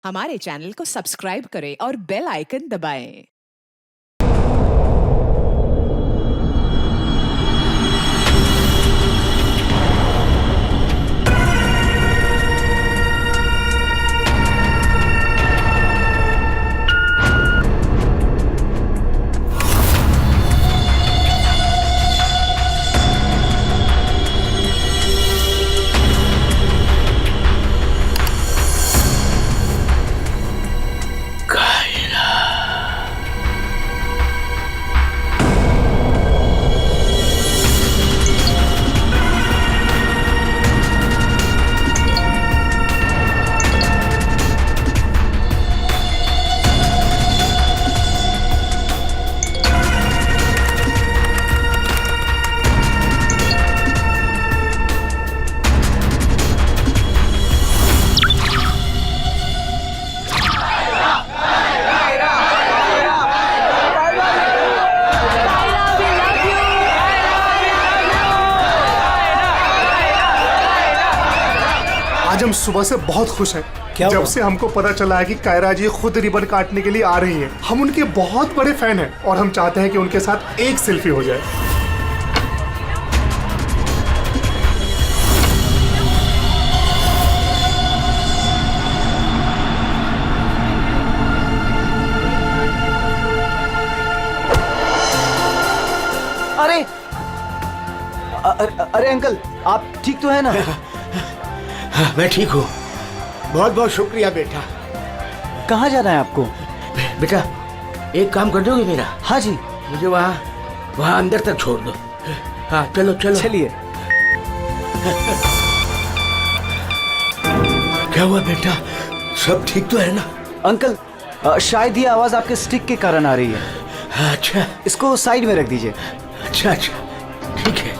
हमारे चैनल को सब्सक्राइब करें और बेल आइकन दबाएं। आज हम सुबह से बहुत खुश हैं। जब से हमको पता चला है कि कायरा जी खुद रिबन काटने के लिए आ रही हैं। हम उनके बहुत बड़े फैन हैं और हम चाहते हैं कि उनके साथ एक सेल्फी हो जाए। अरे अरे अंकल, आप ठीक तो है ना? हाँ, मैं ठीक हूँ। बहुत बहुत शुक्रिया बेटा। कहाँ जाना है आपको? बेटा एक काम कर दोगे मेरा? हाँ जी। मुझे वहाँ अंदर तक छोड़ दो। हाँ चलो चलो। चलिए। क्या हुआ बेटा, सब ठीक तो है ना? अंकल, शायद ये आवाज आपके स्टिक के कारण आ रही है। अच्छा, इसको साइड में रख दीजिए। अच्छा अच्छा ठीक है।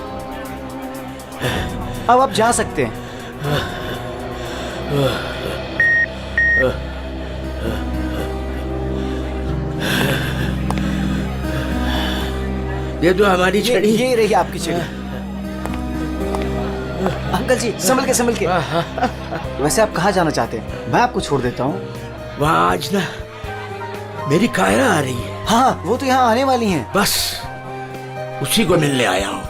अब आप जा सकते हैं। ये तो हमारी छड़ी। ये रही आपकी छड़ी। अंकल जी संभल के संभल के। वैसे आप कहाँ जाना चाहते हैं? मैं आपको छोड़ देता हूँ। वहाँ आज ना मेरी कायरा आ रही है। हाँ, वो तो यहाँ आने वाली हैं। बस उसी को मिलने आया हूँ।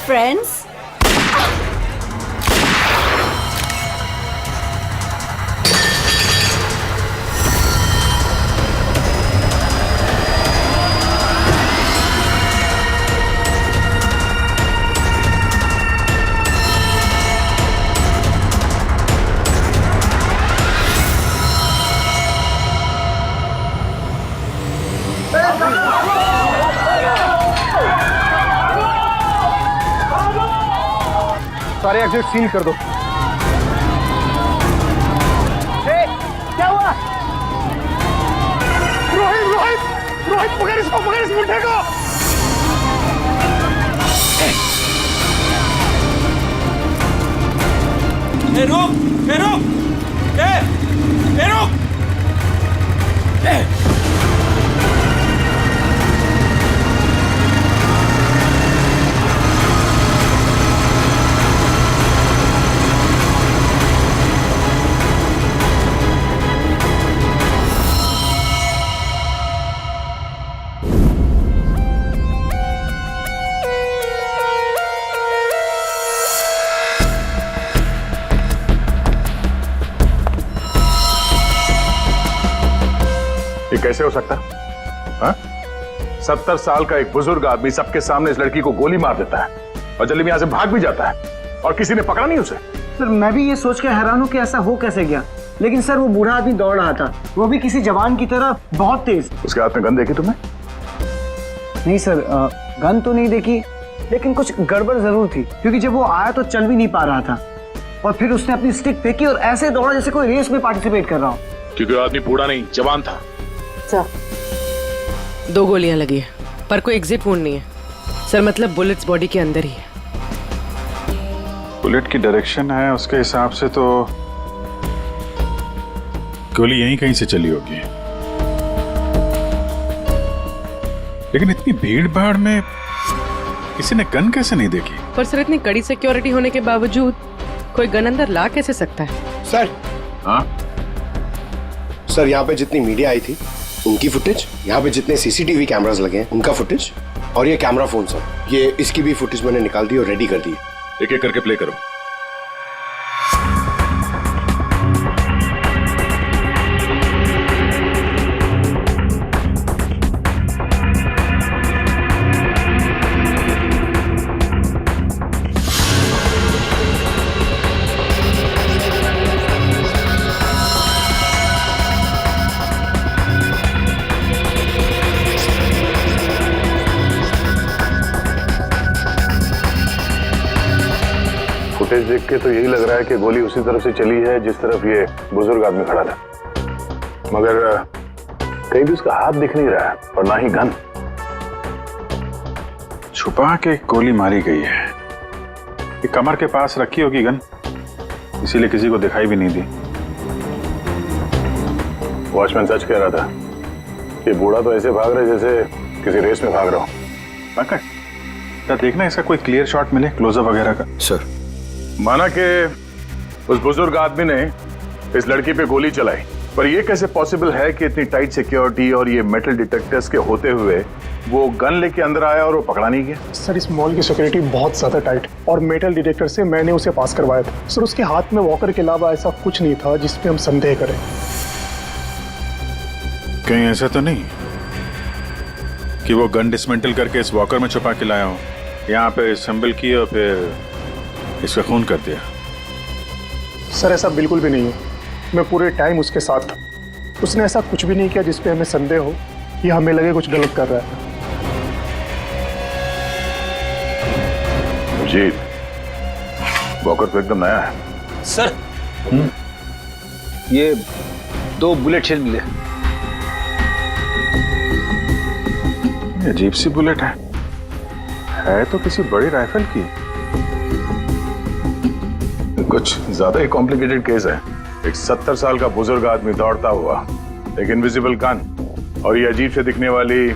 Friends, सारे एग्जिट सील कर दो। क्या हुआ? रोहित रोहित रोहित पकड़ इसको, पकड़ इस मुंडे को। ए रुक, ए रुक, ए रुक, ए। ये कैसे हो सकता? हाँ? 70 साल का एक बुजुर्ग आदमी सबके सामने इस लड़की को गोली मार देता है और जल्दी में यहां से भाग भी जाता है और किसी ने पकड़ा नहीं उसे। सर मैं भी ये सोच के हैरान हूँ कि ऐसा हो कैसे गया, लेकिन सर वो बूढ़ा आदमी दौड़ रहा था, वो भी किसी जवान की तरह बहुत तेज। उसके हाथ में गन देखी तुमने? नहीं सर, गन तो नहीं देखी, लेकिन कुछ गड़बड़ जरूर थी, क्योंकि जब वो आया तो चल भी नहीं पा रहा था और फिर उसने अपनी स्टिक फेंकी और ऐसे दौड़ा जैसे कोई रेस में पार्टिसिपेट कर रहा हो। क्योंकि वो आदमी बूढ़ा नहीं जवान था। सर 2 गोलियां लगी है पर कोई एग्जिट वुंड नहीं है सर, मतलब बुलेट्स बॉडी के अंदर ही है। बुलेट की डायरेक्शन है उसके हिसाब से तो गोली यहीं कहीं से चली होगी, लेकिन इतनी भीड़ भाड़ में किसी ने गन कैसे नहीं देखी? पर सर इतनी कड़ी सिक्योरिटी होने के बावजूद कोई गन अंदर ला कैसे सकता है? सर हाँ सर, यहाँ पे जितनी मीडिया आई थी उनकी फुटेज, यहाँ पे जितने सीसीटीवी कैमरास लगे हैं उनका फुटेज, और ये कैमरा फोन सर, ये इसकी भी फुटेज मैंने निकाल दी और रेडी कर दी। एक एक करके प्ले करो। फुटेज देख के तो यही लग रहा है कि गोली उसी तरफ से चली है जिस तरफ ये बुजुर्ग आदमी खड़ा था, मगर कहीं भी उसका हाथ दिख नहीं रहा है और ना ही गन। छुपा के गोली मारी गई है, ये कमर के पास रखी होगी गन, इसीलिए किसी को दिखाई भी नहीं दी। वॉचमैन सच कह रहा था कि बूढ़ा तो ऐसे भाग रहा है जैसे किसी रेस में भाग रहा हो। क्या देखना इसका कोई क्लियर शॉट मिले, क्लोजअप वगैरह का? सर माना कि उस बुजुर्ग आदमी ने इस लड़की पे गोली चलाई, पर यह कैसे पॉसिबल है कि इतनी टाइट सिक्योरिटी और ये मेटल डिटेक्टर्स के होते हुए वो गन लेके अंदर आया और वो पकड़ा नहीं गया? सर इस मॉल की सिक्योरिटी बहुत ज्यादा टाइट और मेटल डिटेक्टर से मैंने उसे पास करवाया था। सर उसके हाथ में वॉकर के अलावा ऐसा कुछ नहीं था जिसपे हम संदेह करें। कहीं ऐसा तो नहीं कि वो गन डिसमेंटल करके इस वॉकर में छुपा के लाया हो, यहाँ पे असेंबल किया और फिर इसका खून कर दिया? सर ऐसा बिल्कुल भी नहीं है, मैं पूरे टाइम उसके साथ था। उसने ऐसा कुछ भी नहीं किया जिसपे हमें संदेह हो या हमें लगे कुछ गलत कर रहा है। जीत, वॉकर तो एकदम नया है। सर ये 2 बुलेट शेल मिले। ये अजीब सी बुलेट है तो किसी बड़ी राइफल की। कुछ ज्यादा ही कॉम्प्लिकेटेड केस है। एक 70 साल का बुजुर्ग आदमी दौड़ता हुआ, एक इनविजिबल गन और ये अजीब से दिखने वाली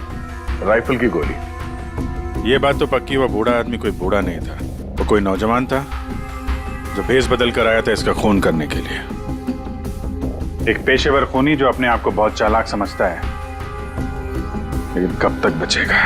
राइफल की गोली। ये बात तो पक्की, वो बूढ़ा आदमी कोई बूढ़ा नहीं था, वो कोई नौजवान था जो भेस बदल कर आया था इसका खून करने के लिए। एक पेशेवर खूनी जो अपने आप को बहुत चालाक समझता है, लेकिन कब तक बचेगा?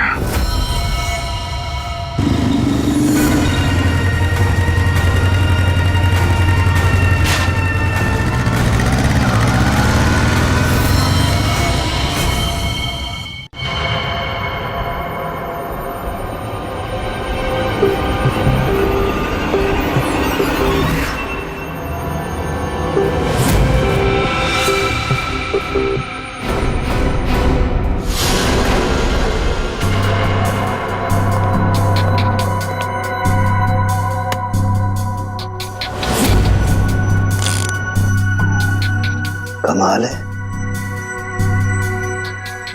कमाल है,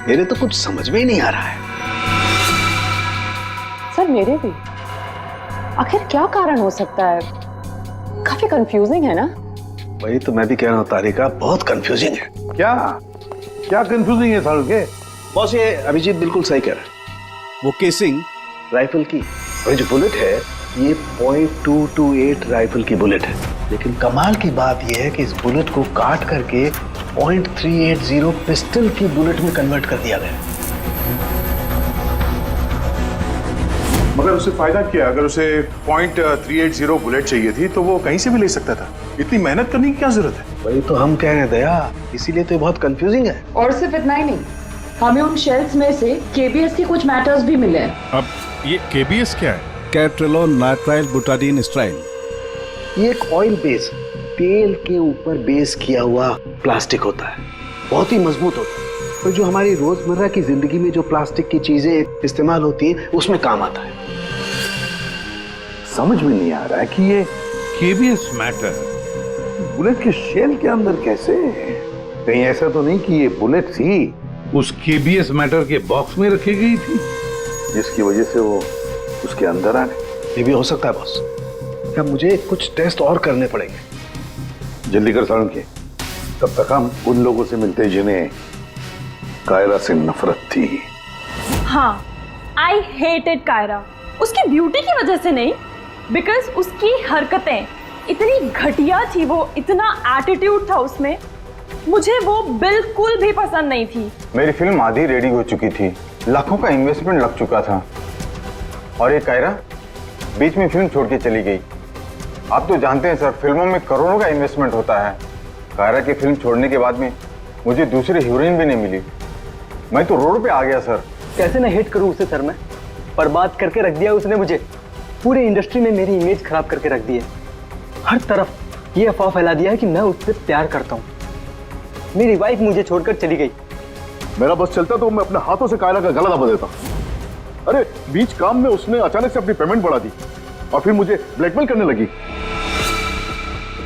मेरे तो कुछ समझ में ही नहीं आ रहा है। सर मेरे भी। आखिर क्या कारण हो सकता है? काफी कंफ्यूजिंग है ना? वही तो मैं भी कह रहा हूँ तारिका, बहुत कंफ्यूजिंग है। क्या क्या कंफ्यूजिंग है सारुण के? बॉस ये अभिजीत बिल्कुल सही कह रहा है। वो केसिंग राइफल की और जो बुलेट है ये .228 राइफल की बुलेट है, लेकिन कमाल की बात यह है कि इस बुलेट को काट करके .380 पिस्टल की बुलेट में कन्वर्ट कर दिया गया। मगर उसे फायदा क्या? अगर उसे .380 बुलेट चाहिए थी तो वो कहीं से भी ले सकता था। इतनी मेहनत करने की क्या जरूरत है? वही तो हम कह रहे हैं दया, इसीलिए तो ये बहुत कंफ्यूजिंग है। और सिर्फ इतना ही नहीं, हमें उन शेल्स में से केबीएस के कुछ मैटर्स भी मिले हैं। अब ये केबीएस क्या है? कैट्रेलोन नाइट्राइल बुटाडीन स्ट्राइन। ये एक ऑयल बेस, तेल के ऊपर बेस किया हुआ प्लास्टिक होता है, बहुत ही मजबूत होता है, और जो हमारी रोजमर्रा की जिंदगी में जो प्लास्टिक की चीजें इस्तेमाल होती हैं उसमें काम आता है। समझ में नहीं आ रहा है कि ये केबीएस मैटर बुलेट के शेल के अंदर कैसे? कहीं ऐसा तो नहीं कि ये बुलेट थी उस केबीएस मैटर के बॉक्स में रखी गई थी जिसकी वजह से वो उसके अंदर आ गए? ये भी हो सकता है बॉस। क्या मुझे कुछ टेस्ट और करने पड़ेंगे? जल्दी कर सारुण के, तब तक हम उन लोगों से मिलते हैं जिन्हें कायरा से नफरत थी। हाँ, आई हेटेड कायरा। उसकी ब्यूटी की वजह से नहीं, बिकॉज उसकी हरकतें इतनी घटिया थी, वो इतना एटीट्यूड था उसमें, मुझे वो बिल्कुल भी पसंद नहीं थी। मेरी फिल्म आधी रेडी हो चुकी थी, लाखों का इन्वेस्टमेंट लग चुका था, और ये कायरा बीच में फिल्म छोड़ के चली गई। आप तो जानते हैं सर, फिल्मों में करोड़ों का इन्वेस्टमेंट होता है। कायरा की फिल्म छोड़ने के बाद में मुझे दूसरी हीरोइन भी नहीं मिली, मैं तो रोड पे आ गया सर। कैसे ना हेट करूं उसे सर मैं? बर्बाद करके रख दिया उसने मुझे, पूरे इंडस्ट्री में मेरी इमेज खराब करके रख दी है। हर तरफ ये अफवाह फैला दिया है कि मैं उससे प्यार करता हूँ। मेरी वाइफ मुझे छोड़कर चली गई। मेरा बस चलता तो मैं अपने हाथों से कायरा का गला दबा देता। अरे बीच काम में उसने अचानक से अपनी पेमेंट बढ़ा दी और फिर मुझे ब्लैकमेल करने लगी।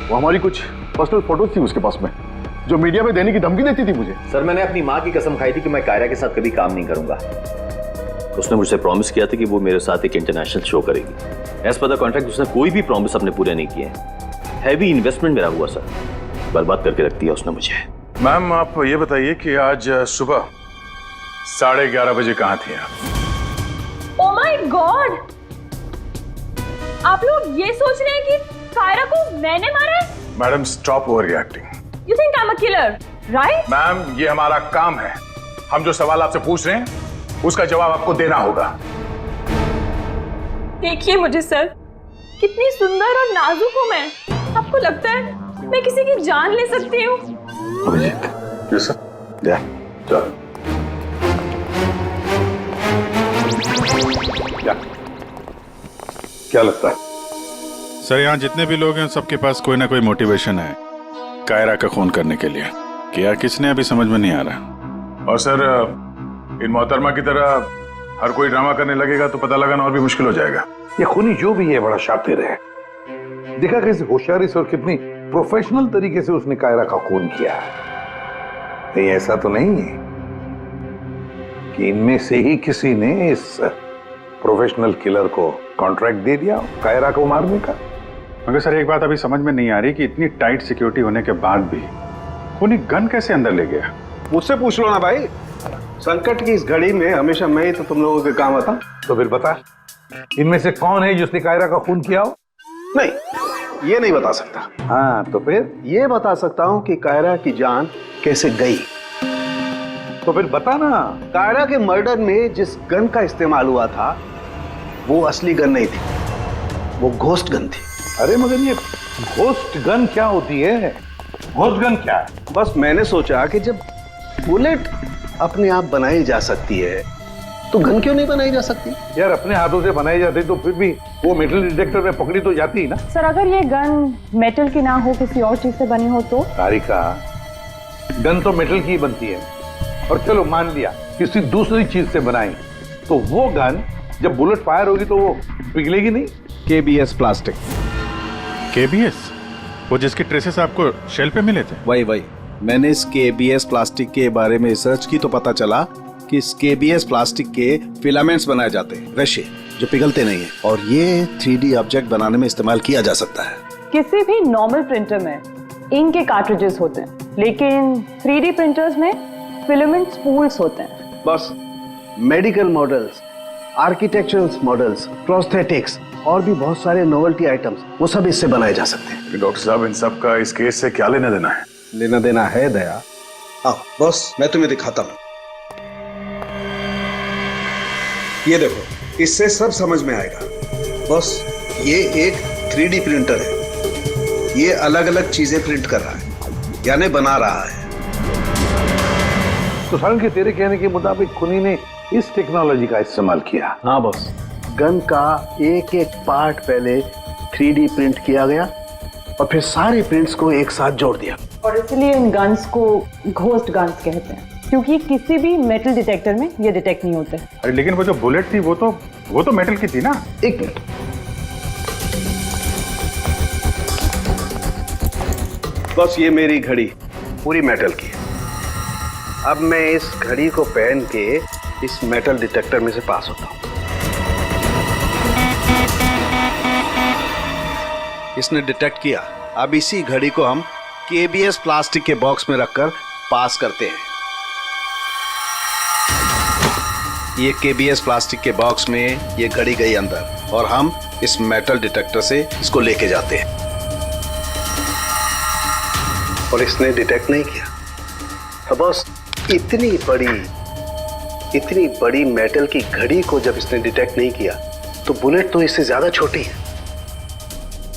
वो हमारी कुछ पर्सनल फोटोज थी उसके पास में जो मीडिया में देने की धमकी देती थी मुझे। सर मैंने अपनी माँ की कसम खाई थी कि मैं कायरा के साथ कभी काम नहीं करूंगा। उसने मुझसे प्रॉमिस किया था कि वो मेरे साथ एक इंटरनेशनल शो करेगी। एज पर द कॉन्ट्रैक्ट उसने कोई भी प्रॉमिस अपने पूरे नहीं किए। हैवी इन्वेस्टमेंट मेरा हुआ सर, बर्बाद करके रख दिया उसने मुझे। मैम आप ये बताइए कि आज सुबह 11:30 बजे कहाँ थी आप? ओह माय गॉड, आप लोग ये सोच रहे हैं कि कायरा को मैंने मारा है? Madam stop over reacting. You think I am a killer, right? Ma'am ये हमारा काम है, हम जो सवाल आपसे पूछ रहे हैं उसका जवाब आपको देना होगा। देखिए मुझे सर, कितनी सुंदर और नाजुक हूँ मैं। आपको लगता है मैं किसी की जान ले सकती हूँ? Abhijit, yes sir. या चल। क्या लगता है सर? यहाँ जितने भी लोग हैं सबके पास कोई ना कोई मोटिवेशन है कायरा का खून करने के लिए। क्या किसने अभी समझ में नहीं आ रहा। और सर इन मोहतरमा की तरह हर कोई ड्रामा करने लगेगा तो पता लगाना और भी मुश्किल हो जाएगा। ये खूनी जो भी है बड़ा शातिर है। देखा कैसे होशियारी से और कितनी प्रोफेशनल तरीके से उसने कायरा का खून किया। नहीं ऐसा तो नहीं है कि इनमें से ही किसी ने इस प्रोफेशनल किलर को कॉन्ट्रैक्ट दे दिया कायरा को मारने का। मगर सर एक बात अभी समझ में नहीं आ रही कि इतनी टाइट सिक्योरिटी होने के बाद भी खूनी गन कैसे अंदर ले गया? मुझसे पूछ लो ना भाई, संकट की इस घड़ी में हमेशा मैं ही तो तुम लोगों के काम आता। तो फिर बता, इनमें से कौन है जिसने कायरा का खून किया हो? नहीं, ये नहीं बता सकता। हाँ तो फिर? ये बता सकता हूँ कि कायरा की जान कैसे गई। तो फिर बता ना। कायरा के मर्डर में जिस गन का इस्तेमाल हुआ था वो असली गन नहीं थी, वो घोस्ट गन थी। अरे मगर ये घोस्ट गन क्या होती है? घोस्ट गन क्या है? बस मैंने सोचा कि जब बुलेट अपने आप बनाई जा सकती है तो गन क्यों नहीं बनाई जा सकती? यार अपने हाथों से बनाई जाती तो फिर भी वो मेटल डिटेक्टर में पकड़ी तो जाती ना। सर अगर ये गन मेटल की ना हो, किसी और चीज से बनी हो तो? तारिका, गन तो मेटल की ही बनती है। और चलो मान लिया किसी दूसरी चीज से बनाई, तो वो गन जब बुलेट फायर होगी तो वो पिघलेगी नहीं। KBS plastic. केबीएस? वो जिसके ट्रेसेस आपको शेल पे मिले थे? वही मैंने इस केबीएस प्लास्टिक के बारे में रिसर्च की तो पता चला कि इस केबीएस प्लास्टिक के फिलामेंट्स बनाए जाते हैं, रेशे जो पिघलते नहीं है, और ये 3D ऑब्जेक्ट बनाने में इस्तेमाल किया जा सकता है। किसी भी नॉर्मल प्रिंटर में इंक के कार्ट्रिजेस होते हैं, लेकिन 3D प्रिंटर्स में फिलामेंट स्पूल्स होते हैं। बस medical models, architectural models, prosthetics और भी बहुत सारे नोवेल्टी आइटम्स वो सब इससे बनाए जा सकते हैं। डॉक्टर साहब, इन सब का इस केस से क्या लेना देना है? लेना देना है दया। आओ बॉस, मैं तुम्हें दिखाता हूं। ये देखो, इससे सब समझ में आएगा। बॉस, ये एक 3D प्रिंटर है। ये अलग अलग चीजें प्रिंट कर रहा है, यानी बना रहा है। तो सारंग के तेरे कहने के मुताबिक खुनी ने इस टेक्नोलॉजी का इस्तेमाल किया। हाँ बॉस, गन का एक एक पार्ट पहले 3D प्रिंट किया गया और फिर सारे प्रिंट्स को एक साथ जोड़ दिया। और इसलिए इन गन्स को घोस्ट गन्स कहते हैं, क्योंकि किसी भी मेटल डिटेक्टर में ये डिटेक्ट नहीं होते। अरे लेकिन वो जो बुलेट थी वो तो मेटल की थी ना। एक मिनट, बस ये मेरी घड़ी पूरी मेटल की है। अब मैं इस घड़ी को पहन के इस मेटल डिटेक्टर में से पास होता हूं। इसने डिटेक्ट किया। अब इसी घड़ी को हम KBS प्लास्टिक के बॉक्स में रखकर पास करते हैं। ये KBS प्लास्टिक के बॉक्स में ये घड़ी गई अंदर और हम इस मेटल डिटेक्टर से इसको लेके जाते हैं और इसने डिटेक्ट नहीं किया। अब बस इतनी बड़ी मेटल की घड़ी को जब इसने डिटेक्ट नहीं किया तो बुलेट तो इससे ज्यादा छोटी है,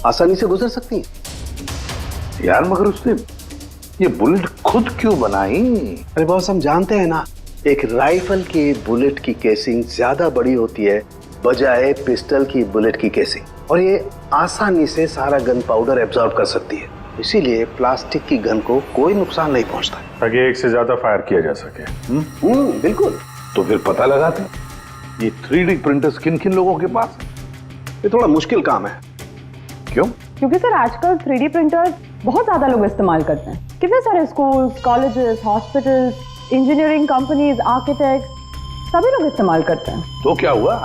आसानी से गुजर सकती है। यार मगर उसने ये बुलेट खुद क्यों बनाई? अरे बॉस, हम जानते हैं ना, एक राइफल की बुलेट की केसिंग ज्यादा बड़ी होती है बजाय पिस्टल की बुलेट की केसिंग, और ये आसानी से सारा गन पाउडर एब्जॉर्ब कर सकती है। इसीलिए प्लास्टिक की गन को कोई नुकसान नहीं पहुंचता, ताकि एक से ज्यादा फायर किया जा सके। बिल्कुल। तो फिर पता लगाते ये 3D प्रिंटर्स किन किन लोगों के पास? ये थोड़ा मुश्किल काम है। क्यों? क्योंकि सर आजकल 3D प्रिंटर्स बहुत ज्यादा लोग इस्तेमाल करते हैं। कितने सारे schools, colleges, hospitals, engineering companies, architect सभी लोग इस्तेमाल करते हैं। तो क्या हुआ?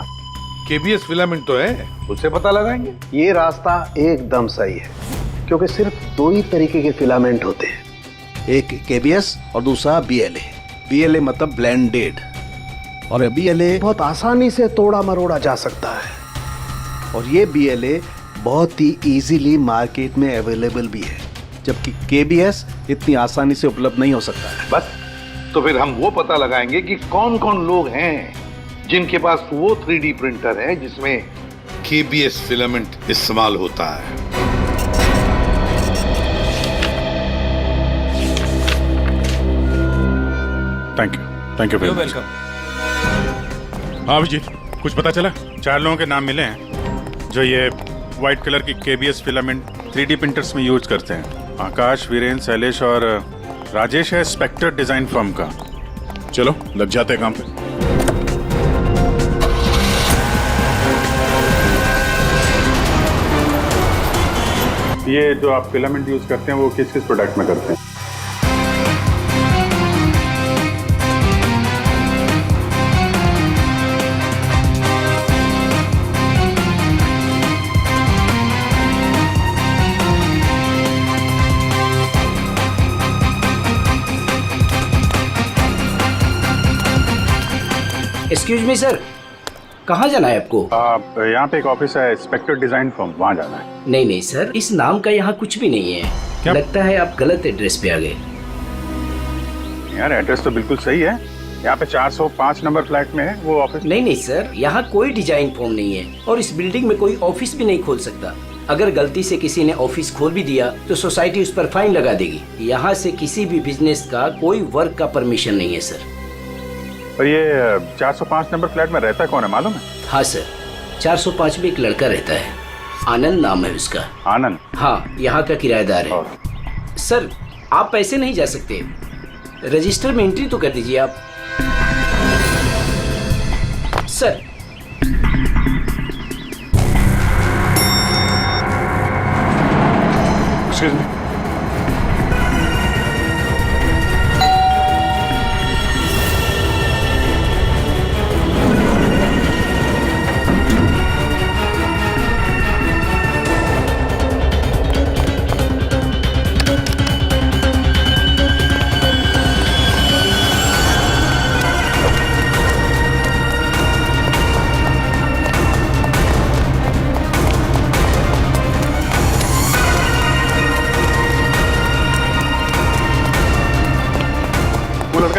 KBS फिलामेंट तो है, उससे पता लगाएंगे। ये रास्ता एकदम सही है, क्योंकि सिर्फ दो ही तरीके के फिलामेंट होते हैं, एक KBS और दूसरा BLA। BLA मतलब ब्लेंडेड, और BLA बहुत आसानी से तोड़ा मरोड़ा जा सकता है, और ये BLA बहुत ही इजीली मार्केट में अवेलेबल भी है, जबकि KBS इतनी आसानी से उपलब्ध नहीं हो सकता है। बस, तो फिर हम वो पता लगाएंगे कि कौन कौन लोग हैं जिनके पास वो 3D प्रिंटर है जिसमें KBS फिलामेंट इस्तेमाल होता है। Thank you very much. Welcome. हाँ अभिजीत, कुछ पता चला? 4 लोगों के नाम मिले हैं जो ये व्हाइट कलर की KBS फिलामेंट 3D प्रिंटर्स में यूज करते हैं। आकाश, वीरेंद्र, शैलेश और राजेश है स्पेक्टर डिजाइन फर्म का। चलो लग जाते हैं काम पे। ये जो आप फिलामेंट यूज करते हैं वो किस किस प्रोडक्ट में करते हैं? एक्सक्यूज मी सर, कहाँ जाना है आपको? यहाँ पे एक ऑफिस है स्पेक्टर डिजाइन फर्म, वहाँ जाना है। नहीं सर, इस नाम का यहाँ कुछ भी नहीं है। क्या? लगता है आप गलत एड्रेस पे आ गए। यार एड्रेस तो बिल्कुल सही है, यहाँ पे 405 नंबर फ्लैट में है वो ऑफिस। नहीं सर, यहाँ कोई डिजाइन फर्म नहीं है और इस बिल्डिंग में कोई ऑफिस भी नहीं खोल सकता। अगर गलती से किसी ने ऑफिस खोल भी दिया तो सोसाइटी उस पर फाइन लगा देगी। यहाँ से किसी भी बिजनेस का कोई वर्क का परमिशन नहीं है सर। और ये 405 नंबर फ्लैट में रहता कौन है मालूम है? हाँ सर, 405 में एक लड़का रहता है, आनंद नाम है उसका। आनंद? हाँ, यहाँ का किराएदार है। सर आप पैसे नहीं जा सकते, रजिस्टर में एंट्री तो कर दीजिए आप। सर एक्सक्यूज मी,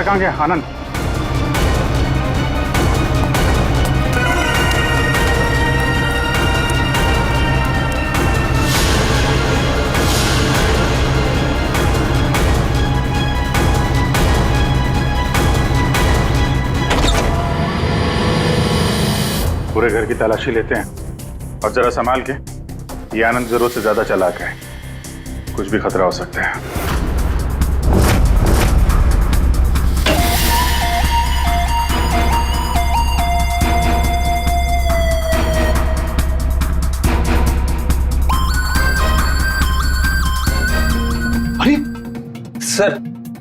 कायरा कहाँ गया? आनंद, पूरे घर की तलाशी लेते हैं और जरा संभाल के। ये आनंद जरूरत से ज्यादा चालाक है, कुछ भी खतरा हो सकता है। अरे सर,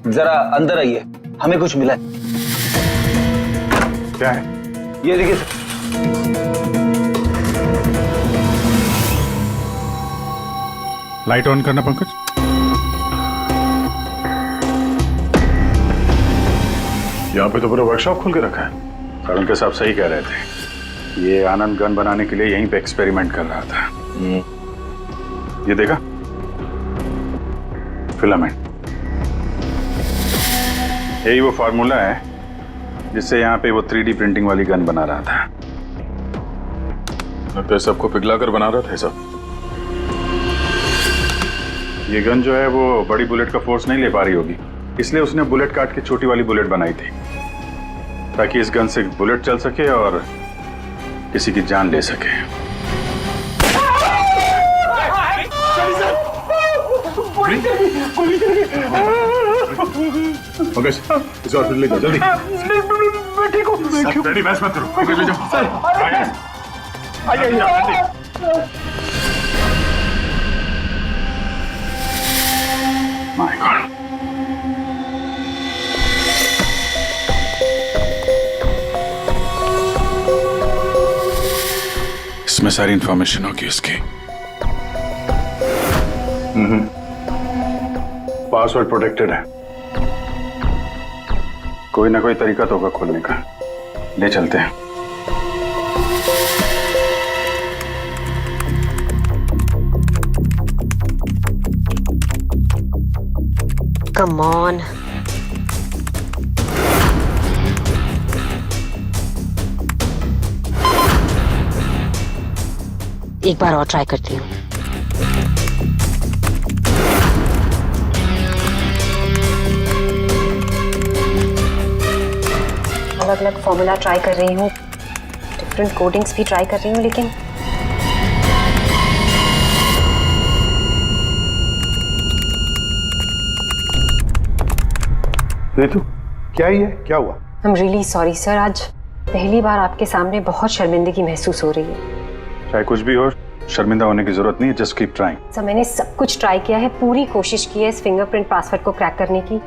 जरा अंदर आइए, हमें कुछ मिला है। क्या है? ये देखिए सर। लाइट ऑन करना पंकज। यहाँ पे तो पूरा वर्कशॉप खोल के रखा है। और उनके साहब सही कह रहे थे, ये आनंद गन बनाने के लिए यहीं पे एक्सपेरिमेंट कर रहा था। ये देखा, फिलामेंट, यही वो फार्मूला है जिससे यहाँ पे वो 3D प्रिंटिंग वाली गन बना रहा था। लगता है सबको पिघला कर बना रहा था सब। ये गन जो है वो बड़ी बुलेट का फोर्स नहीं ले पा रही होगी, इसलिए उसने बुलेट काट के छोटी वाली बुलेट बनाई थी, ताकि इस गन से बुलेट चल सके और किसी की जान ले सके। इसे हॉस्पिटल ले जाओ जल्दी। मैं ठीक हूँ। रेडी, बहस मत करो। ले जाओ सर, आइए। माय गॉड, इसमें सारी इंफॉर्मेशन होगी उसकी। पासवर्ड प्रोटेक्टेड है। कोई ना कोई तरीका तो होगा खोलने का, ले चलते हैं। Come on. एक बार और ट्राई करती हूँ। अलग अलग फॉर्मूला ट्राई कर रही हूँ, डिफरेंट कोडिंग्स भी ट्राई कर रही हूँ, लेकिन रितु, क्या ही है? क्या हुआ? I'm really sorry सर, आज पहली बार आपके सामने बहुत शर्मिंदगी महसूस हो रही है। चाहे कुछ भी हो, शर्मिंदा होने की जरूरत नहीं है, जस्ट कीप ट्राइंग। सर, मैंने सब कुछ ट्राई किया है, पूरी कोशिश की है इस फिंगरप्रिंट पासवर्ड को क्रैक करने की,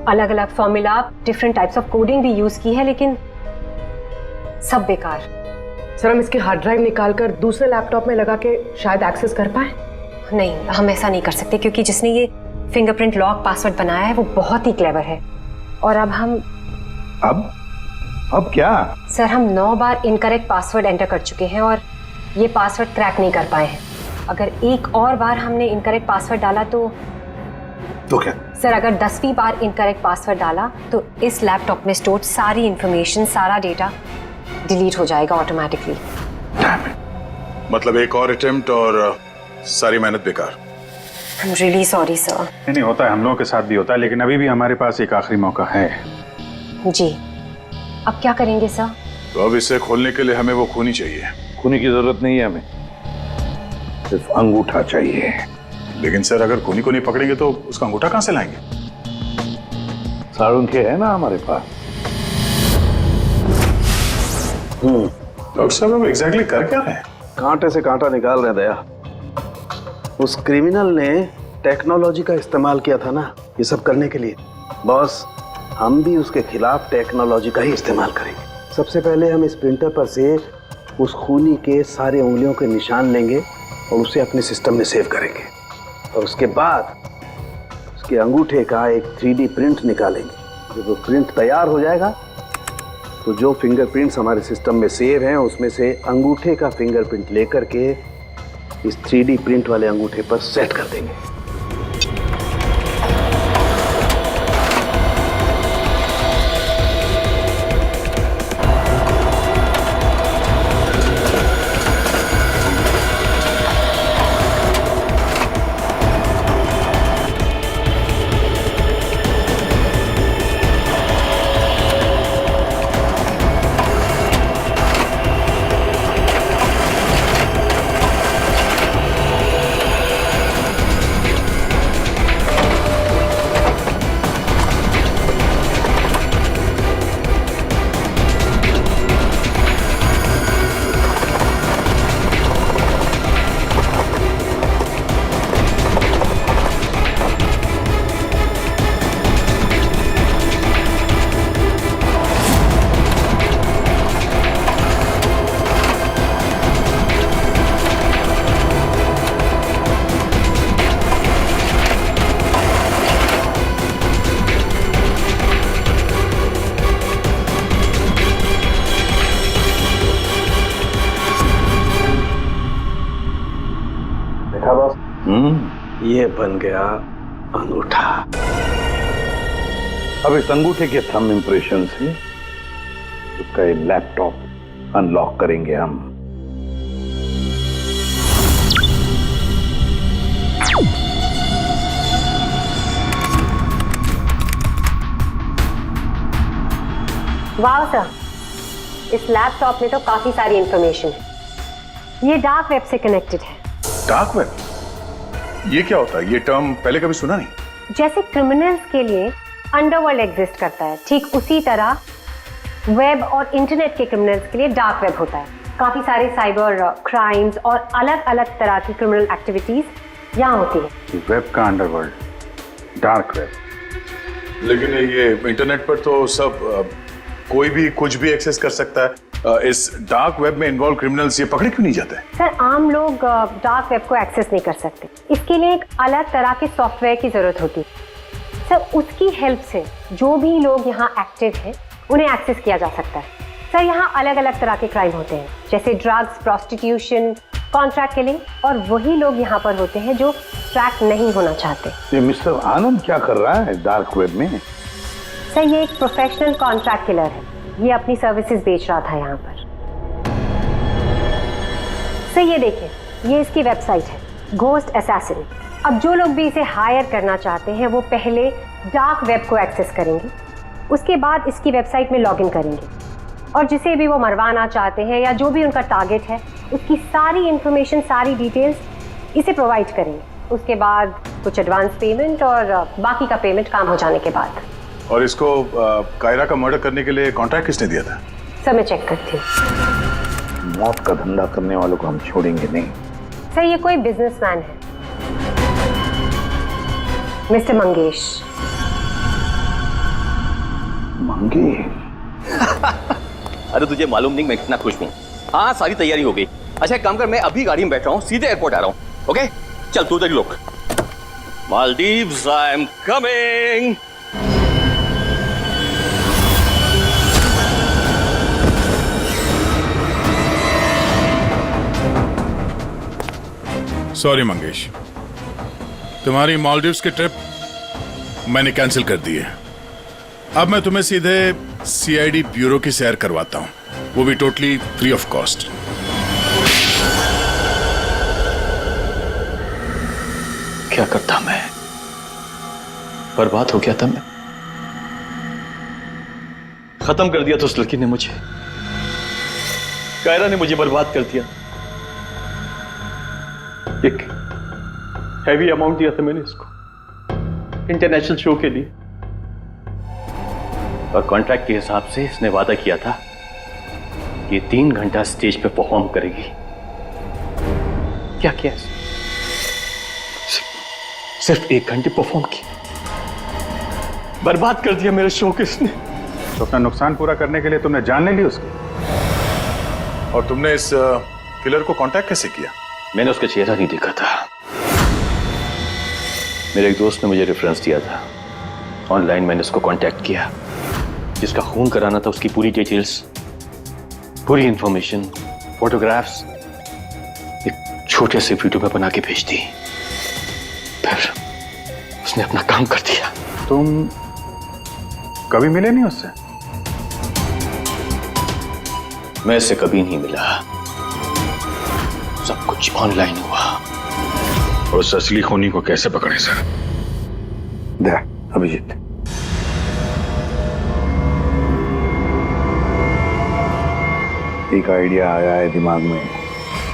अलग अलग formula, different types of coding भी यूज की है, लेकिन सब बेकार। सर, हम इसके हार्ड ड्राइव निकालकर दूसरे लैपटॉप में लगा के शायद एक्सेस कर पाए। नहीं, हम ऐसा नहीं कर सकते, क्योंकि जिसने ये फिंगरप्रिंट लॉक पासवर्ड बनाया है वो बहुत ही क्लेवर है। और अब हम अब क्या? सर, हम 9 बार इनकरेक्ट पासवर्ड एंटर कर चुके हैं और ये पासवर्ड क्रैक नहीं कर पाए हैं। अगर एक और बार हमने इनकरेक्ट पासवर्ड डाला तो क्या? सर, अगर 10वीं बार इनकरेक्ट पासवर्ड डाला तो इस लैपटॉप में स्टोर्ड सारी इंफॉर्मेशन, सारा डेटा डिलीट हो जाएगा ऑटोमेटिकली। मतलब एक और अटेम्प्ट और सारी मेहनत बेकार। I'm really sorry sir। नहीं होता है, हम लोगों के साथ भी होता है, लेकिन अभी भी हमारे पास एक आखिरी मौका है। जी, अब क्या करेंगे सर? तो अब इसे खोलने के लिए हमें वो खूनी चाहिए। खूनी की जरूरत नहीं है हमें, सिर्फ अंगूठा चाहिए। लेकिन सर, अगर खूनी को नहीं पकड़ेंगे तो उसका अंगूठा कहां से लाएंगे? साड़ुन के है ना हमारे पास। डॉक्टर साहब, अब एग्जैक्टली कर क्या रहे हैं? कांटे से कांटा निकाल रहे दया। उस क्रिमिनल ने टेक्नोलॉजी का इस्तेमाल किया था ना ये सब करने के लिए। बॉस, हम भी उसके खिलाफ टेक्नोलॉजी का ही इस्तेमाल करेंगे। सबसे पहले हम इस प्रिंटर पर से उस खूनी के सारे उंगलियों के निशान लेंगे और उसे अपने सिस्टम में सेव करेंगे, और उसके बाद उसके अंगूठे का एक 3D प्रिंट निकालेंगे। जब वो प्रिंट तैयार हो जाएगा तो जो फिंगरप्रिंट्स हमारे सिस्टम में सेव हैं उसमें से अंगूठे का फिंगरप्रिंट लेकर के इस 3D प्रिंट वाले अंगूठे पर सेट कर देंगे। अंगूठा बॉस। ये बन गया अंगूठा। अब इस अंगूठे के थंब इंप्रेशन से उसका ये लैपटॉप अनलॉक करेंगे हम। वाह सर, इस लैपटॉप में तो काफी सारी इंफॉर्मेशन है। ये डार्क वेब से कनेक्टेड है। Dark web? ये क्या होता है? ये टर्म पहले कभी सुना नहीं। जैसे क्रिमिनल्स के लिए अंडरवर्ल्ड एग्जिस्ट करता है, ठीक उसी तरह वेब और इंटरनेट के क्रिमिनल्स के लिए डार्क वेब होता है। काफी सारे साइबर क्राइम्स और अलग अलग तरह की क्रिमिनल एक्टिविटीज यहाँ होती है। वेब का अंडरवर्ल्ड, डार्क वेब। लेकिन ये इंटरनेट पर तो सब कोई भी कुछ भी एक्सेस कर सकता है। इस डार्क वेब में इन्वॉल्व क्रिमिनल्स ये पकड़े क्यों नहीं जाते? सर, आम लोग डार्क वेब को एक्सेस नहीं कर सकते। इसके लिए एक अलग तरह के सॉफ्टवेयर की जरूरत होती है। सर, उसकी हेल्प से जो भी लोग यहाँ एक्टिव हैं उन्हें एक्सेस किया जा सकता है। सर, यहाँ अलग अलग तरह के क्राइम होते हैं, जैसे ड्रग्स, प्रोस्टिट्यूशन, कॉन्ट्रैक्ट किलिंग, और वही लोग यहाँ पर होते हैं जो ट्रैक नहीं होना चाहते। ये मिस्टर आनंद क्या कर रहा है डार्क वेब में? सर, ये एक प्रोफेशनल कॉन्ट्रैक्ट किलर है। ये अपनी सर्विसेज बेच रहा था यहाँ पर। सर, ये देखिए, ये इसकी वेबसाइट है, घोस्ट असैसिन। अब जो लोग भी इसे हायर करना चाहते हैं वो पहले डार्क वेब को एक्सेस करेंगे, उसके बाद इसकी वेबसाइट में लॉगिन करेंगे, और जिसे भी वो मरवाना चाहते हैं या जो भी उनका टारगेट है उसकी सारी इंफॉर्मेशन, सारी डिटेल्स इसे प्रोवाइड करेंगे। उसके बाद कुछ एडवांस पेमेंट और बाकी का पेमेंट काम हो जाने के बाद। और इसको कायरा का मर्डर करने के लिए कॉन्ट्रैक्ट किसने दिया था? सर, मैं चेक करती हूँ। मौत का धंधा करने वालों को हम छोड़ेंगे नहीं। सर, ये कोई बिजनेसमैन है, मिस्टर मंगेश। अरे तुझे मालूम नहीं मैं कितना खुश हूँ। हाँ, सारी तैयारी हो गई। अच्छा, एक काम कर, मैं अभी गाड़ी में बैठ रहा हूँ, सीधे एयरपोर्ट आ रहा हूँ। ओके, चल तू उधर ही रुक। Maldives, I am coming. Sorry Mangesh, तुम्हारी मालदीव्स की ट्रिप मैंने कैंसिल कर दी है। अब मैं तुम्हें सीधे सीआईडी ब्यूरो की सैर करवाता हूं, वो भी टोटली फ्री ऑफ कॉस्ट। क्या करता मैं? बर्बाद हो गया था मैं। खत्म कर दिया था उस लड़की ने मुझे। कायरा ने मुझे बर्बाद कर दिया। एक हैवी अमाउंट दिया था मैंने इसको इंटरनेशनल शो के लिए, और कॉन्ट्रैक्ट के हिसाब से इसने वादा किया था कि 3 घंटा स्टेज पे परफॉर्म करेगी। क्या किया? सिर्फ 1 घंटे परफॉर्म की, बर्बाद कर दिया मेरे शो को इसने। तो अपना नुकसान पूरा करने के लिए तुमने जान ले ली उसकी, और तुमने इस किलर को कांटेक्ट कैसे किया? मैंने उसका चेहरा नहीं देखा था। मेरे एक दोस्त ने मुझे रेफरेंस दिया था। ऑनलाइन मैंने उसको कांटेक्ट किया। जिसका खून कराना था उसकी पूरी डिटेल्स, पूरी इंफॉर्मेशन, फोटोग्राफ्स एक छोटे से वीडियो में बना के भेज दी। फिर उसने अपना काम कर दिया। तुम कभी मिले नहीं उससे? मैं इससे कभी नहीं मिला। सब कुछ ऑनलाइन हुआ। और उस असली खूनी को कैसे पकड़े सर? अभिजीत, एक आइडिया आया है दिमाग में।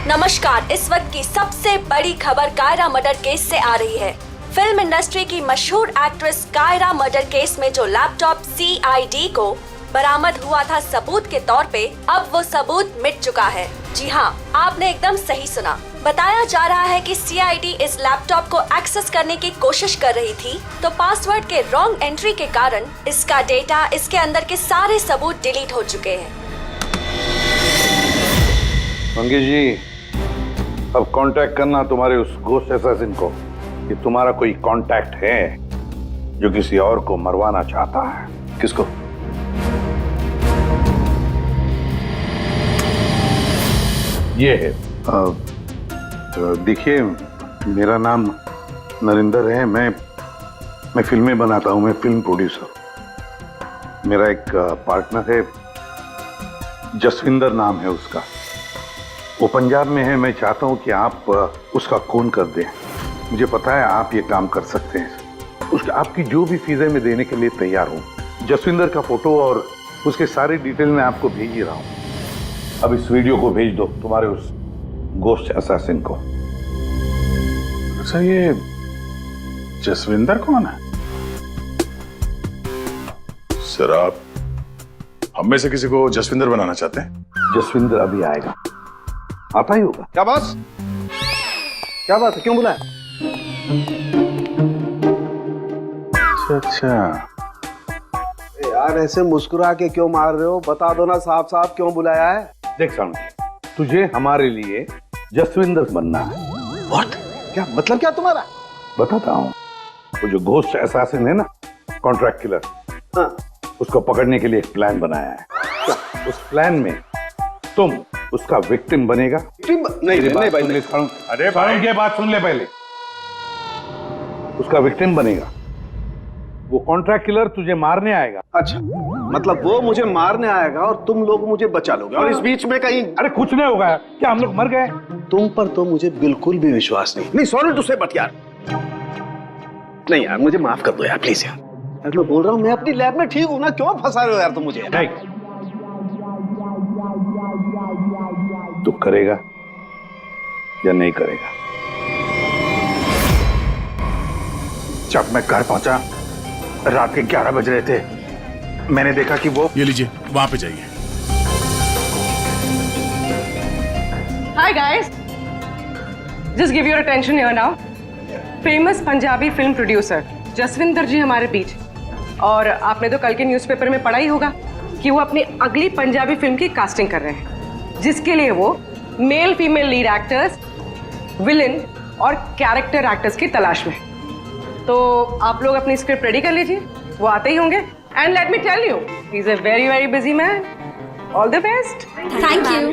नमस्कार, इस वक्त की सबसे बड़ी खबर कायरा मर्डर केस से आ रही है। फिल्म इंडस्ट्री की मशहूर एक्ट्रेस कायरा मर्डर केस में जो लैपटॉप सीआईडी को बरामद हुआ था सबूत के तौर पे, अब वो सबूत मिट चुका है। जी हाँ, आपने एकदम सही सुना। बताया जा रहा है कि सीआईडी इस लैपटॉप को एक्सेस करने की कोशिश कर रही थी, तो पासवर्ड के रॉन्ग एंट्री के कारण इसका डेटा, इसके अंदर के सारे सबूत डिलीट हो चुके हैं। मंगेश जी, अब कांटेक्ट करना तुम्हारे उस घोस्ट असैसिन को कि तुम्हारा कोई कांटेक्ट है जो किसी और को मरवाना चाहता है। किसको? ये है। देखिए, मेरा नाम नरेंद्र है। मैं फिल्में बनाता हूँ। मैं फिल्म प्रोड्यूसर। मेरा एक पार्टनर है, जसविंदर नाम है उसका। वो पंजाब में है। मैं चाहता हूँ कि आप उसका खून कर दें। मुझे पता है आप ये काम कर सकते हैं। उसका आपकी जो भी फीस है मैं देने के लिए तैयार हूँ। जसविंदर का फोटो और उसके सारे डिटेल मैं आपको भेज ही रहा हूँ। अब इस वीडियो को भेज दो तुम्हारे उस गोस्ट असैसिन को। अच्छा, ये जसविंदर कौन है? सर, आप हम में से किसी को जसविंदर बनाना चाहते हैं? जसविंदर अभी आएगा, आता ही होगा। क्या बॉस, क्या बात है, क्यों बुलाया? अच्छा यार ऐसे मुस्कुरा के क्यों मार रहे हो? बता दो ना साफ साफ क्यों बुलाया है। देख साउंड, तुझे हमारे लिए जसविंदर बनना है। What? क्या मतलब क्या तुम्हारा? बताता हूँ। वो जो घोस्ट असैसिन है ना, कॉन्ट्रैक्ट किलर, हाँ, उसको पकड़ने के लिए एक प्लान बनाया है। उस प्लान में तुम उसका विक्टिम बनेगा। नहीं भाई, नहीं। अरे भाई ये बात सुन ले पहले। उसका विक्टिम बनेगा। वो कॉन्ट्रैक्ट किलर तुझे मारने आएगा। अच्छा, मतलब वो मुझे मारने आएगा और तुम लोग मुझे बचा लोगे और इस बीच में कहीं। अरे कुछ नहीं होगा। क्या हम लोग मर गए? तुम पर तो मुझे बिल्कुल भी विश्वास नहीं। नहीं सॉरी टू से, बट यार नहीं यार, मुझे माफ कर दो यार, प्लीज यार। मैं बोल रहा हूँ मैं अपनी लैब में ठीक हूँ ना, क्यों फंसा रहे हो यार तुम मुझे? नहीं, तू करेगा या नहीं करेगा? जब मैं घर पहुंचा रात के 11 बज रहे थे, मैंने देखा कि वो, ये लीजिए, वहां पे जाइए। Hi guys, just give your attention here now. Famous Punjabi film producer Jaswinder ji हमारे बीच। और आपने तो कल के न्यूज़पेपर में पढ़ा ही होगा कि वो अपनी अगली पंजाबी फिल्म की कास्टिंग कर रहे हैं, जिसके लिए वो male female lead actors, villain और कैरेक्टर एक्टर्स की तलाश में। तो आप लोग अपनी स्क्रिप्ट रेडी कर लीजिए, वो आते ही होंगे। And let me tell you, he is a very very busy man. All the best. Thank you.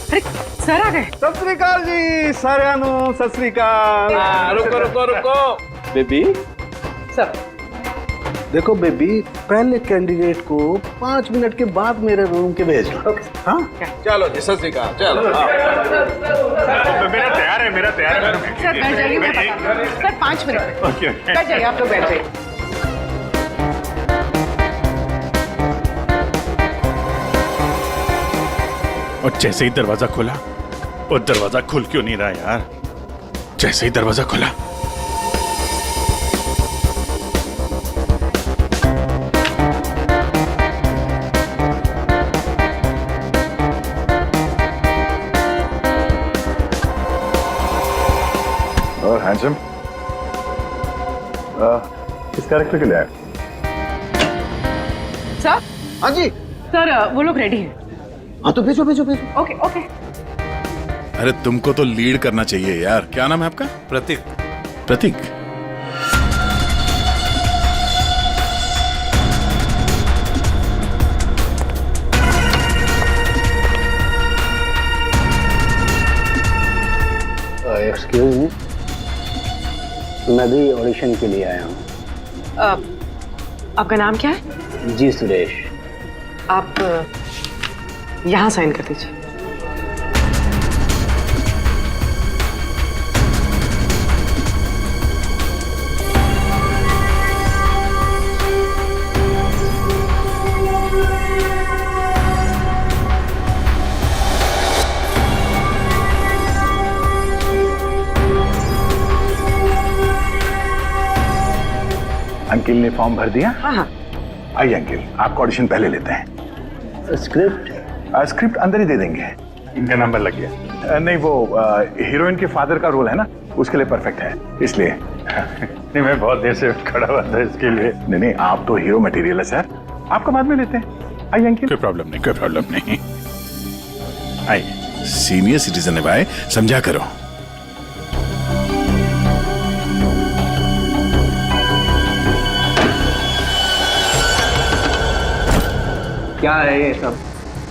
अरे सर आ गए। सत श्री अकाल जी साਰਿਆਂ ਨੂੰ, सत श्री अकाल। रुको बेबी। सर देखो बेबी, पहले कैंडिडेट को 5 मिनट के बाद मेरे रूम के भेज लो। हाँ चलो जी, सत श्री अकाल। चलो मेरा तैयार है, मेरा तैयार है। सर बैठ जाइए, मैं बता रही हूँ। सर 5 मिनट बैठ जाइए, आप लोग बैठ जाइए। और जैसे ही दरवाजा खुला, और दरवाजा खुल क्यों नहीं रहा यार? जैसे ही दरवाजा खुला, और हैंडसम, किस कैरेक्टर के लिए आए? सर। हाँ जी सर, वो लोग रेडी हैं। हाँ तो भेजो भेजो भेजो। Okay okay. अरे तुमको तो लीड करना चाहिए यार। क्या नाम है आपका? प्रतीक। प्रतीक। एक्सक्यूज मी, मैं भी ऑडिशन के लिए आया हूँ। आपका नाम क्या है? जी सुरेश। आप यहाँ साइन कर दीजिए। अंकिल ने फॉर्म भर दिया? हाँ हाँ। आइए अंकिल, आपका ऑडिशन पहले लेते हैं। स्क्रिप्ट? स्क्रिप्ट अंदर ही दे देंगे। इनका नंबर लग गया। नहीं, वो हीरोइन के फादर का रोल है ना, उसके लिए परफेक्ट है, इसलिए। नहीं, मैं बहुत देर से खड़ा हुआ था इसके लिए। नहीं, आप तो हीरो मटेरियल है सर, आपका बाद में लेते हैं। आइए अंकिल। कोई प्रॉब्लम नहीं, कोई प्रॉब्लम नहीं। आइए, सीनियर सिटीजन है भाई, समझा करो। क्या है ये सब?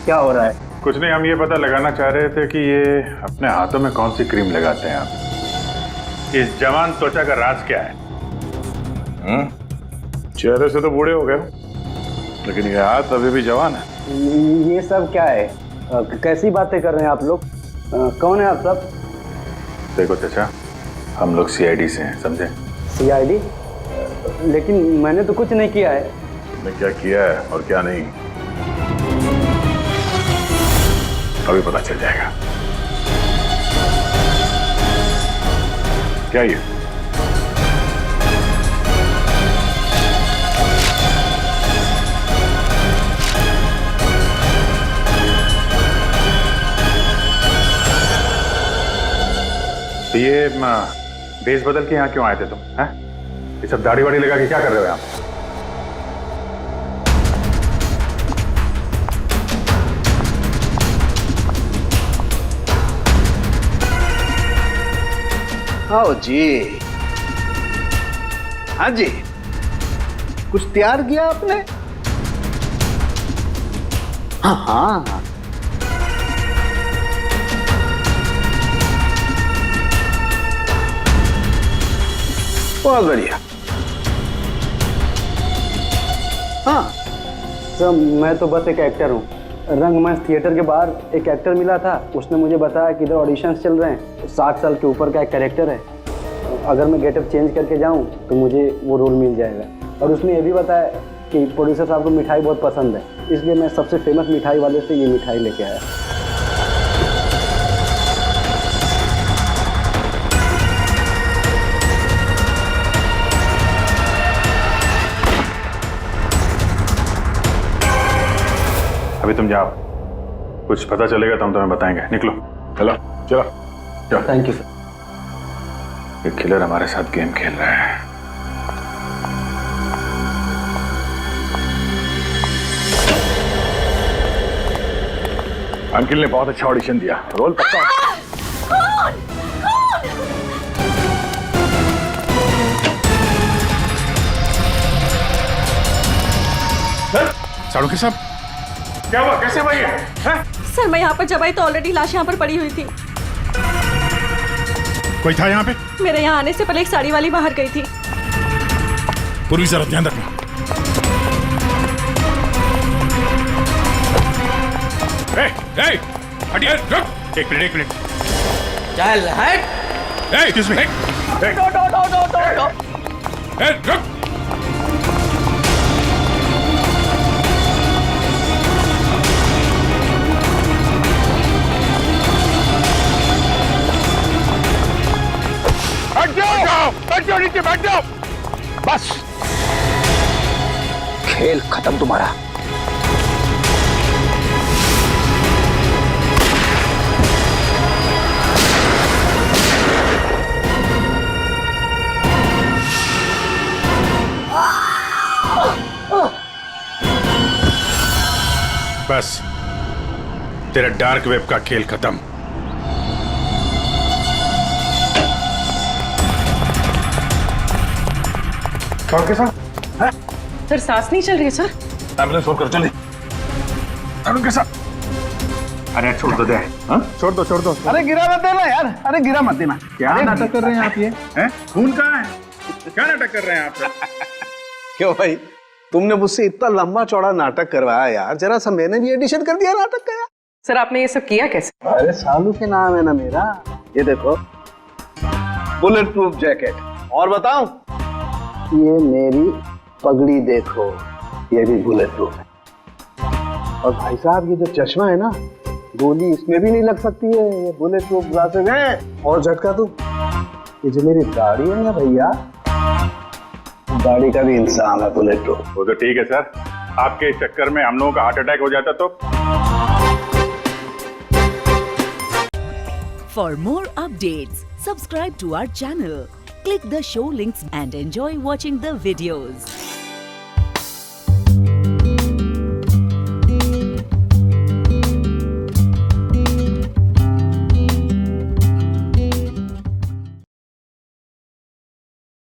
क्या हो रहा है? कुछ नहीं, हम ये पता लगाना चाह रहे थे कि ये अपने हाथों में कौन सी क्रीम लगाते हैं आप। इस जवान त्वचा का राज क्या है? चेहरे से तो बूढ़े हो गए, लेकिन ये हाथ अभी भी जवान है। ये सब क्या है? कैसी बातें कर रहे हैं आप लोग? कौन है आप सब? देखो चाचा, हम लोग CID से हैं, समझे? CID? लेकिन मैंने तो कुछ नहीं किया है। तुमने क्या किया है और क्या नहीं, अभी पता चल जाएगा। क्या ये? ये बेस बदल के यहाँ क्यों आए थे तुम? हैं? ये सब दाढ़ी वाड़ी लगा के क्या कर रहे हो यहाँ? आओ जी। हाँ जी, कुछ तैयार किया आपने? हाँ हाँ, बहुत बढ़िया। हाँ सर, मैं तो बस एक एक्टर हूँ। रंगमंच थिएटर के बाहर एक एक्टर मिला था, उसने मुझे बताया कि इधर ऑडिशंस चल रहे हैं। 60 साल के ऊपर का एक कैरेक्टर है, अगर मैं गेटअप चेंज करके जाऊँ तो मुझे वो रोल मिल जाएगा। और उसने ये भी बताया कि प्रोड्यूसर साहब को मिठाई बहुत पसंद है, इसलिए मैं सबसे फेमस मिठाई वाले से ये मिठाई लेके आया। अभी तुम जाओ, कुछ पता चलेगा तो हम तुम्हें बताएंगे। निकलो, चलो चलो चलो। Thank you sir. ये किलर हमारे साथ गेम खेल रहा है। अंकिल ने बहुत अच्छा ऑडिशन दिया, रोल पक्का। साड़ू के साहब, क्या हुआ? कैसे भाई है? सर मैं यहाँ पर जब आई तो ऑलरेडी लाश यहाँ पर पड़ी हुई थी। कोई था यहाँ पे? मेरे यहाँ आने से पहले एक साड़ी वाली बाहर गई थी। पूर्वी जरा ध्यान रखना। हटिए, रुक। एक मिनट। चल हट। Excuse me. रुक। बैठ जाओ नीचे, बैठ जाओ। बस, खेल खत्म तुम्हारा। बस, तेरा डार्क वेब का खेल खत्म। के साथ सर सांस नहीं चल रही है सर। एम्बुलेंस फोन कर, चलिए। अरुण के साथ। अरे छोड़ दो दे। हाँ? छोड़ दो। अरे गिरा मत देना यार, अरे गिरा मत देना। क्या नाटक कर रहे हैं आप? ये हैं? खून कहाँ है? क्या नाटक कर रहे हैं आप? क्यों भाई, तुमने मुझसे इतना लंबा चौड़ा नाटक करवाया यार, जरा सा मैंने भी एडिशन कर दिया नाटक का यार। सर आपने ये सब किया कैसे? अरे सालू के नाम है ना मेरा। ये देखो, बुलेट प्रूफ जैकेट। और बताऊं, ये मेरी पगड़ी देखो, ये भी बुलेट प्रूफ है। और भाई साहब, ये जो चश्मा है ना, गोली इसमें भी नहीं लग सकती है, ये बुलेट प्रूफ ग्लासेस हैं। और झटका दूं, ये जो मेरी दाढ़ी है ना भैया, दाढ़ी का भी इंसान है बुलेट प्रूफ। वो तो ठीक है सर, आपके इस चक्कर में हम लोगों का हार्ट अटैक हो जाता तो। For more updates, subscribe to our channel, click the show links and enjoy watching the videos.